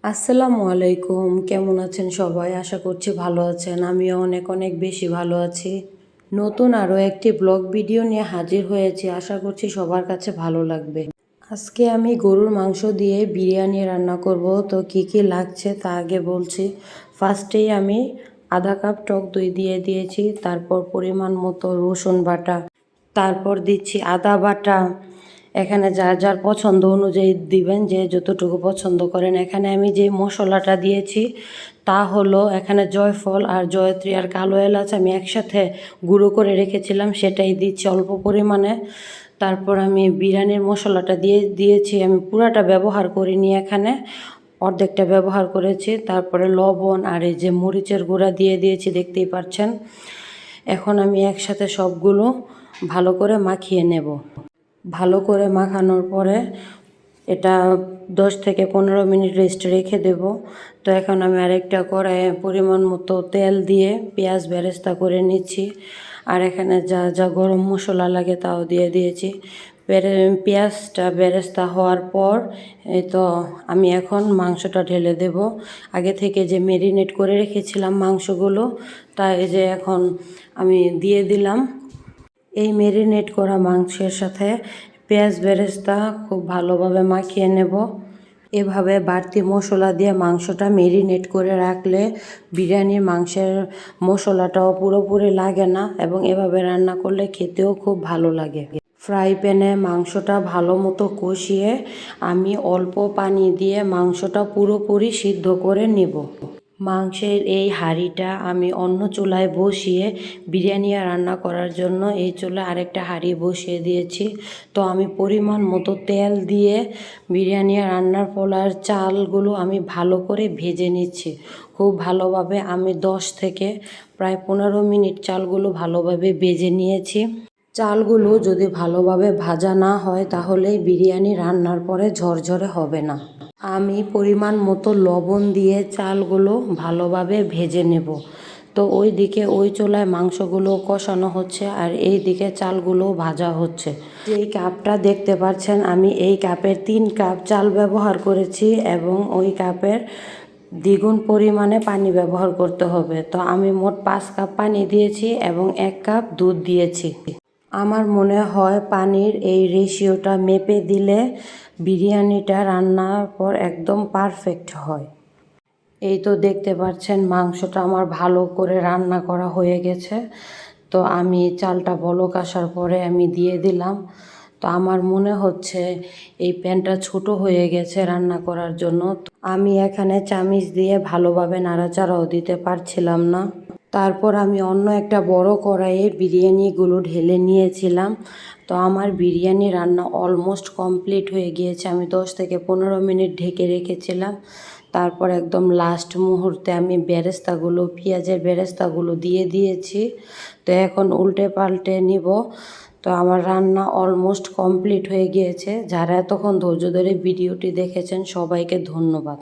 আসসালামু আলাইকুম, কেমন আছেন সবাই? আশা করছি ভালো আছেন। আমিও অনেক অনেক বেশি ভালো আছি। নতুন আরও একটি ব্লগ ভিডিও নিয়ে হাজির হয়েছি। আশা করছি সবার কাছে ভালো লাগবে। আজকে আমি গরুর মাংস দিয়ে বিরিয়ানি রান্না করব। তো কি কি লাগছে তা আগে বলছি। ফার্স্টেই আমি আধা কাপ টক দই দিয়ে দিয়েছি, তারপর পরিমাণ মতো রসুন বাটা, তারপর দিচ্ছি আদা বাটা। এখানে যার যার পছন্দ অনুযায়ী দিবেন, যে যতটুকু পছন্দ করেন। এখানে আমি যে মশলাটা দিয়েছি তা হলো এখানে জয়ফল আর জয়ত্রী আর কালো এলাচ আমি একসাথে গুঁড়ো করে রেখেছিলাম, সেটাই দিচ্ছি অল্প পরিমাণে। তারপর আমি বিরিয়ানির মশলাটা দিয়েছি, আমি পুরাটা ব্যবহার করিনি, এখানে অর্ধেকটা ব্যবহার করেছি। তারপরে লবণ আর এই যে মরিচের গুঁড়া দিয়ে দিয়েছি, দেখতেই পাচ্ছেন। এখন আমি একসাথে সবগুলো ভালো করে মাখিয়ে নেব। ভালো করে মাখানোর পরে এটা 10 থেকে 15 মিনিট রেস্টে রেখে দেব। তো এখন আমি আরেকটা কড়াইয়ে পরিমাণ মতো তেল দিয়ে পেঁয়াজ বেরেস্তা করে নিচ্ছি। আর এখানে যা যা গরম মশলা লাগে তাও দিয়ে দিয়েছি। পেঁয়াজটা বেরেস্তা হওয়ার পর এই তো আমি এখন মাংসটা ঢেলে দেব। আগে থেকে যে ম্যারিনেট করে রেখেছিলাম মাংসগুলো, তাই যে এখন আমি দিয়ে দিলাম। এই ম্যারিনেট করা মাংসের সাথে পেঁয়াজ বেরেস্তা খুব ভালোভাবে মাখিয়ে নেব। এভাবে বাড়তি মশলা দিয়ে মাংসটা ম্যারিনেট করে রাখলে বিরিয়ানির মাংসের মশলাটাও পুরোপুরি লাগে না, এবং এভাবে রান্না করলে খেতেও খুব ভালো লাগে। ফ্রাই প্যানে মাংসটা ভালো মতো কষিয়ে আমি অল্প পানি দিয়ে মাংসটা পুরোপুরি সিদ্ধ করে নেব। মাংসের এই হাঁড়িটা আমি অন্য চুলায় বসিয়ে বিরিয়ানি রান্না করার জন্য এই চুলায় আরেকটা হাঁড়ি বসিয়ে দিয়েছি। তো আমি পরিমাণ মতো তেল দিয়ে বিরিয়ানি রান্নার পোলার চালগুলো আমি ভালো করে ভেজে নিচ্ছি। খুব ভালোভাবে আমি 10 থেকে প্রায় 15 মিনিট চালগুলো ভালোভাবে ভেজে নিয়েছি। চালগুলো যদি ভালোভাবে ভাজা না হয় তাহলে বিরিয়ানি রান্নার পরে ঝরঝরে হবে না। আমি পরিমাণ মতো লবণ দিয়ে চালগুলো ভালোভাবে ভেজে নেব। তো ওই দিকে ওই চুলায় মাংসগুলো কষানো হচ্ছে আর এই দিকে চালগুলো ভাজা হচ্ছে। যেই কাপটা দেখতে পাচ্ছেন আমি এই কাপের 3 কাপ চাল ব্যবহার করেছি, এবং ওই কাপের দ্বিগুণ পরিমাণে পানি ব্যবহার করতে হবে। তো আমি মোট 5 কাপ পানি দিয়েছি এবং 1 কাপ দুধ দিয়েছি। আমার মনে হয় পানির এই রেশিওটা মেপে দিলে বিরিয়ানিটা রান্নার পর একদম পারফেক্ট হয়। এই তো দেখতে পাচ্ছেন মাংসটা আমার ভালো করে রান্না করা হয়ে গেছে। তো আমি চালটা বলক আসার পরে আমি দিয়ে দিলাম। তো আমার মনে হচ্ছে এই প্যানটা ছোট হয়ে গেছে রান্না করার জন্য। আমি এখানে চামিচ দিয়ে ভালোভাবে নাড়াচাড়াও দিতে পারছিলাম না। তারপর আমি অন্য একটা বড় কড়াইয়ে বিরিয়ানিগুলো ঢেলে নিয়েছিলাম। তো আমার বিরিয়ানি রান্না অলমোস্ট কমপ্লিট হয়ে গিয়েছে। আমি 10 থেকে 15 মিনিট ঢেকে রেখেছিলাম। তারপর একদম লাস্ট মুহূর্তে আমি পেঁয়াজের বেরেস্তাগুলো দিয়ে দিয়েছি। তো এখন উল্টে পাল্টে নিব। তো আমার রান্না অলমোস্ট কমপ্লিট হয়ে গিয়েছে। যারা এতক্ষণ ধৈর্য ধরে ভিডিওটি দেখেছেন সবাইকে ধন্যবাদ।